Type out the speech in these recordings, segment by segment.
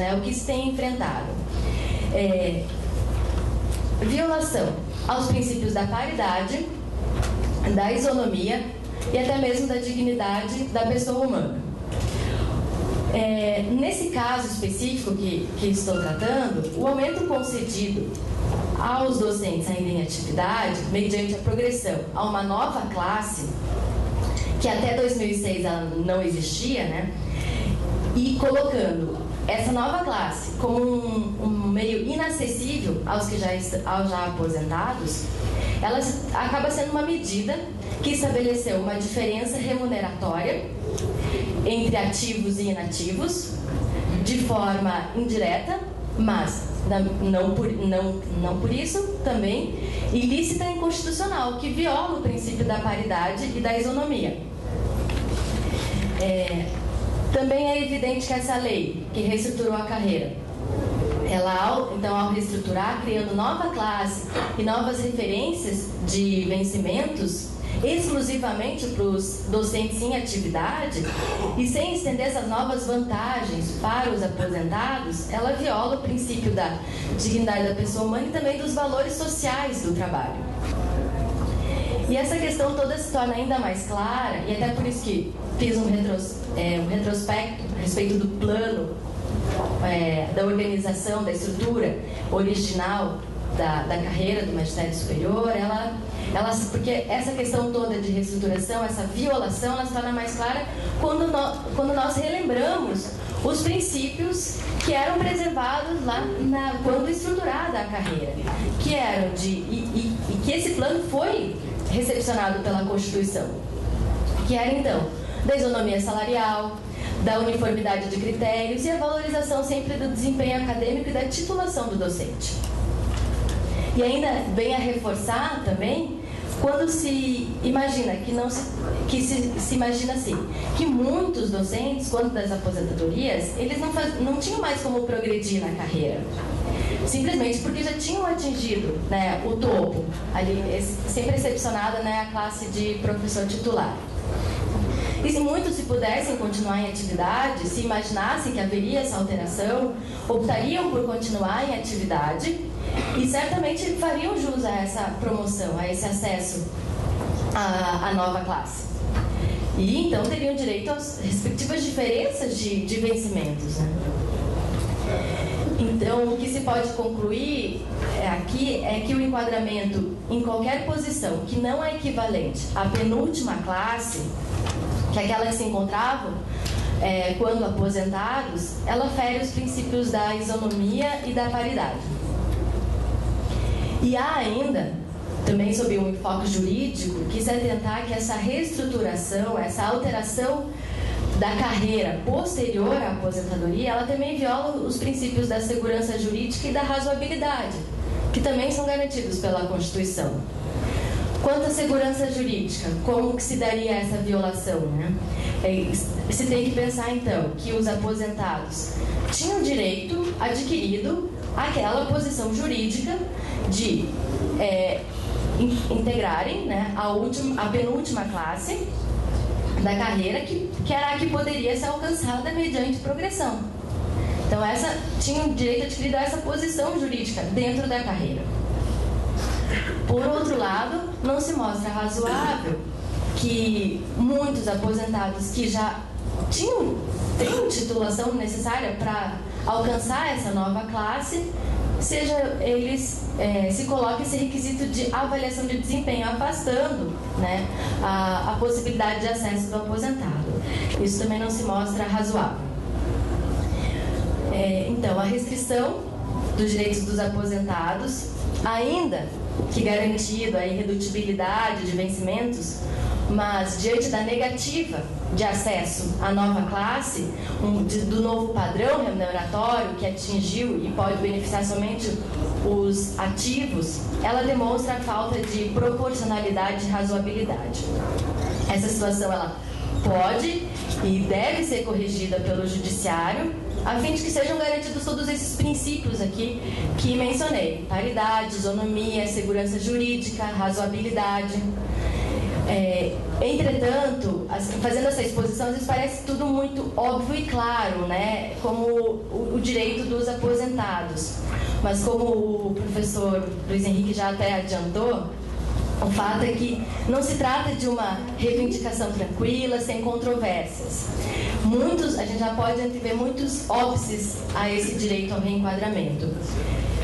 né, o que se tem enfrentado. Violação aos princípios da paridade, da isonomia e até mesmo da dignidade da pessoa humana. Nesse caso específico que estou tratando, o aumento concedido aos docentes ainda em atividade, mediante a progressão a uma nova classe, que até 2006 ela não existia, né? E colocando essa nova classe como um meio inacessível aos já aposentados, ela acaba sendo uma medida que estabeleceu uma diferença remuneratória entre ativos e inativos, de forma indireta, mas não por isso também ilícita e inconstitucional, que viola o princípio da paridade e da isonomia. Também é evidente que essa lei, que reestruturou a carreira, então, ao reestruturar, criando nova classe e novas referências de vencimentos, exclusivamente para os docentes em atividade, e sem estender essas novas vantagens para os aposentados, ela viola o princípio da dignidade da pessoa humana e também dos valores sociais do trabalho. E essa questão toda se torna ainda mais clara, e até por isso que fiz um retrospecto a respeito do plano, da organização, da estrutura original da carreira do magistério superior, porque essa questão toda de reestruturação, essa violação, ela se torna mais clara quando nós relembramos os princípios que eram preservados lá quando estruturada a carreira, que eram e que esse plano foi recepcionado pela Constituição, que era então da isonomia salarial, da uniformidade de critérios e a valorização sempre do desempenho acadêmico e da titulação do docente. E ainda vem a reforçar também quando se imagina se imagina assim, que muitos docentes, quando das aposentadorias, eles não tinham mais como progredir na carreira, simplesmente porque já tinham atingido, né, o topo, ali, sempre excepcionada, né, a classe de professor titular. E se muitos, se pudessem continuar em atividade, se imaginassem que haveria essa alteração, optariam por continuar em atividade e certamente fariam jus a essa promoção, a esse acesso à nova classe. E então teriam direito às respectivas diferenças de vencimentos, né? Então, o que se pode concluir aqui é que o enquadramento em qualquer posição que não é equivalente à penúltima classe, que é aquela que se encontravam quando aposentados, ela fere os princípios da isonomia e da paridade. E há ainda, também sob um enfoque jurídico, que se atentar que essa reestruturação, essa alteração da carreira posterior à aposentadoria, ela também viola os princípios da segurança jurídica e da razoabilidade, que também são garantidos pela Constituição. Quanto à segurança jurídica, como que se daria essa violação, né? Se tem que pensar, então, que os aposentados tinham direito adquirido àquela posição jurídica de integrarem, né, a penúltima classe da carreira, que era a que poderia ser alcançada mediante progressão. Então, tinham direito adquirido a essa posição jurídica dentro da carreira. Por outro lado, não se mostra razoável que muitos aposentados que já têm titulação necessária para alcançar essa nova classe, se coloque esse requisito de avaliação de desempenho, afastando, né, a possibilidade de acesso do aposentado. Isso também não se mostra razoável. Então, a restrição dos direitos dos aposentados, ainda que garantido a irredutibilidade de vencimentos, mas diante da negativa de acesso à nova classe, do novo padrão remuneratório que atingiu e pode beneficiar somente os ativos, ela demonstra a falta de proporcionalidade e razoabilidade. Essa situação ela pode e deve ser corrigida pelo judiciário, a fim de que sejam garantidos todos esses princípios aqui que mencionei: paridade, isonomia, segurança jurídica, razoabilidade. Entretanto, fazendo essa exposição, às vezes parece tudo muito óbvio e claro, né? Como o direito dos aposentados. Mas como o professor Luiz Henrique já até adiantou, o fato é que não se trata de uma reivindicação tranquila, sem controvérsias. A gente já pode antever muitos óbices a esse direito ao reenquadramento.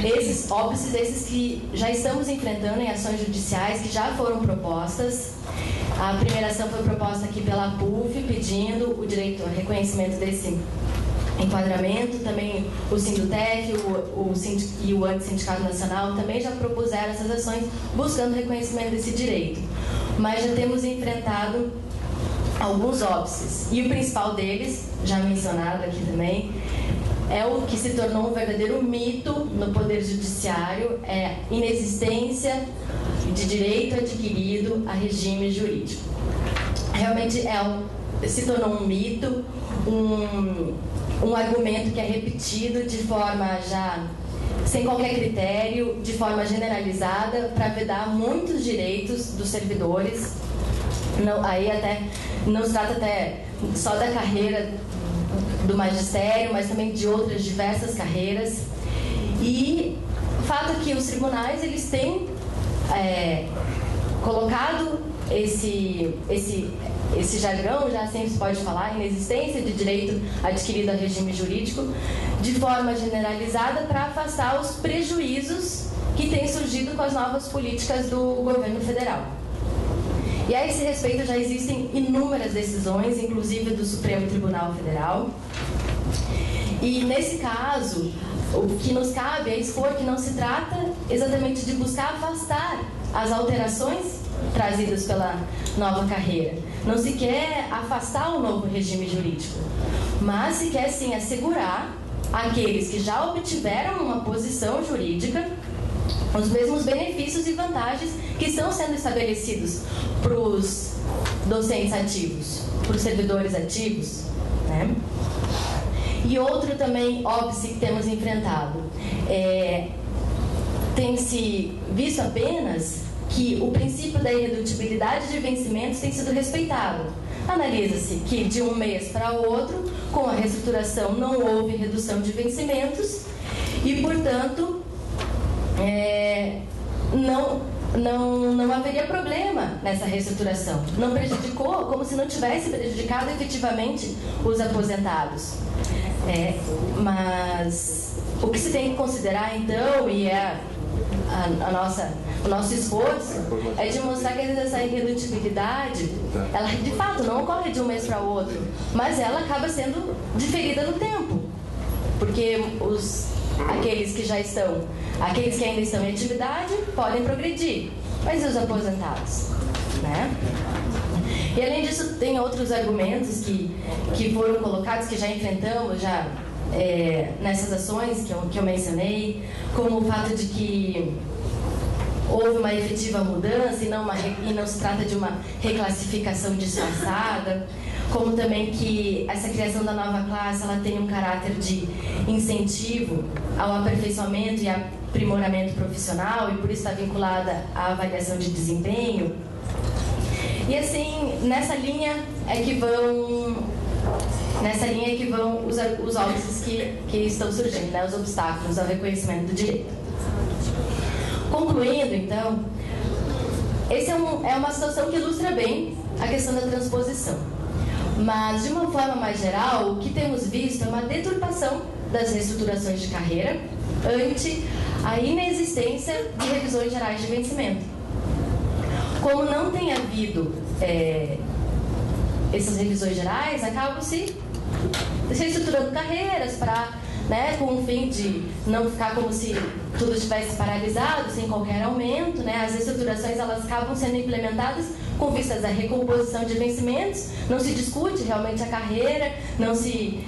Esses óbices, esses que já estamos enfrentando em ações judiciais que já foram propostas. A primeira ação foi proposta aqui pela PUF, pedindo o direito ao reconhecimento desse enquadramento. Também o Sindutec e o Antissindicato Nacional também já propuseram essas ações buscando o reconhecimento desse direito. Mas já temos enfrentado alguns óbices. E o principal deles, já mencionado aqui também, é o que se tornou um verdadeiro mito no Poder Judiciário, é a inexistência de direito adquirido a regime jurídico. Realmente se tornou um mito, um argumento que é repetido de forma já sem qualquer critério, de forma generalizada, para vedar muitos direitos dos servidores. Aí até não se trata até só da carreira do magistério, mas também de outras diversas carreiras. E o fato é que os tribunais eles têm colocado esse jargão, já sempre se pode falar, inexistência de direito adquirido a regime jurídico, de forma generalizada para afastar os prejuízos que têm surgido com as novas políticas do governo federal. E a esse respeito já existem inúmeras decisões, inclusive do Supremo Tribunal Federal. E nesse caso, o que nos cabe é expor que não se trata exatamente de buscar afastar as alterações trazidas pela nova carreira. Não se quer afastar o novo regime jurídico, mas se quer sim assegurar àqueles que já obtiveram uma posição jurídica os mesmos benefícios e vantagens que estão sendo estabelecidos para os docentes ativos, para os servidores ativos, né? E outro também óbice que temos enfrentado tem-se visto apenas que o princípio da irredutibilidade de vencimentos tem sido respeitado. Analisa-se que de um mês para o outro, com a reestruturação, não houve redução de vencimentos e, portanto, não haveria problema nessa reestruturação. Não prejudicou, como se não tivesse prejudicado efetivamente os aposentados. Mas o que se tem que considerar, então, e o nosso esforço é de mostrar que essa irredutibilidade, ela de fato não ocorre de um mês para o outro, mas ela acaba sendo diferida no tempo, porque aqueles que ainda estão em atividade podem progredir, mas e os aposentados, né? E além disso, tem outros argumentos que foram colocados, que já enfrentamos nessas ações que eu mencionei, como o fato de que houve uma efetiva mudança e não se trata de uma reclassificação disfarçada, como também que essa criação da nova classe ela tem um caráter de incentivo ao aperfeiçoamento e aprimoramento profissional e por isso está vinculada à avaliação de desempenho. E assim, nessa linha é que vão os óbices que estão surgindo, né, os obstáculos ao reconhecimento do direito. Concluindo, então, essa é uma situação que ilustra bem a questão da transposição. Mas, de uma forma mais geral, o que temos visto é uma deturpação das reestruturações de carreira ante a inexistência de revisões gerais de vencimento. Como não tem havido essas revisões gerais, acabam se reestruturando carreiras para, com o fim de não ficar como se tudo estivesse paralisado, sem qualquer aumento, né? As reestruturações elas acabam sendo implementadas com vistas à recomposição de vencimentos, não se discute realmente a carreira, não se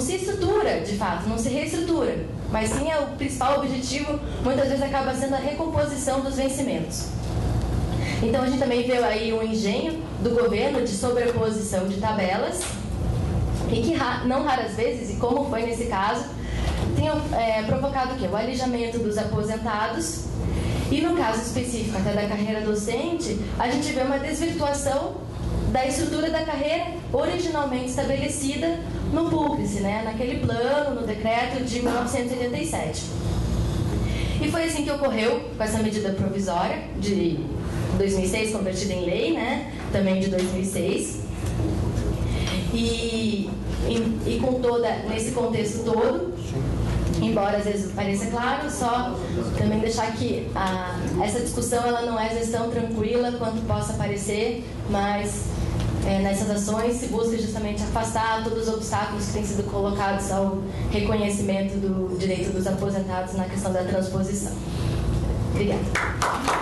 estrutura, de fato, não se reestrutura, mas sim o principal objetivo, muitas vezes acaba sendo a recomposição dos vencimentos. Então a gente também vê aí um engenho do governo de sobreposição de tabelas e que não raras vezes, e como foi nesse caso, tem provocado o quê? O alijamento dos aposentados E no caso específico até da carreira docente, a gente vê uma desvirtuação da estrutura da carreira originalmente estabelecida no PUCRIS, né? Naquele plano, no decreto de 1987. E foi assim que ocorreu com essa medida provisória de 2006, convertida em lei, né? Também de 2006. E com nesse contexto todo, embora às vezes pareça claro, só também deixar que essa discussão ela não é tão tranquila quanto possa parecer, mas nessas ações se busca justamente afastar todos os obstáculos que têm sido colocados ao reconhecimento do direito dos aposentados na questão da transposição. Obrigada.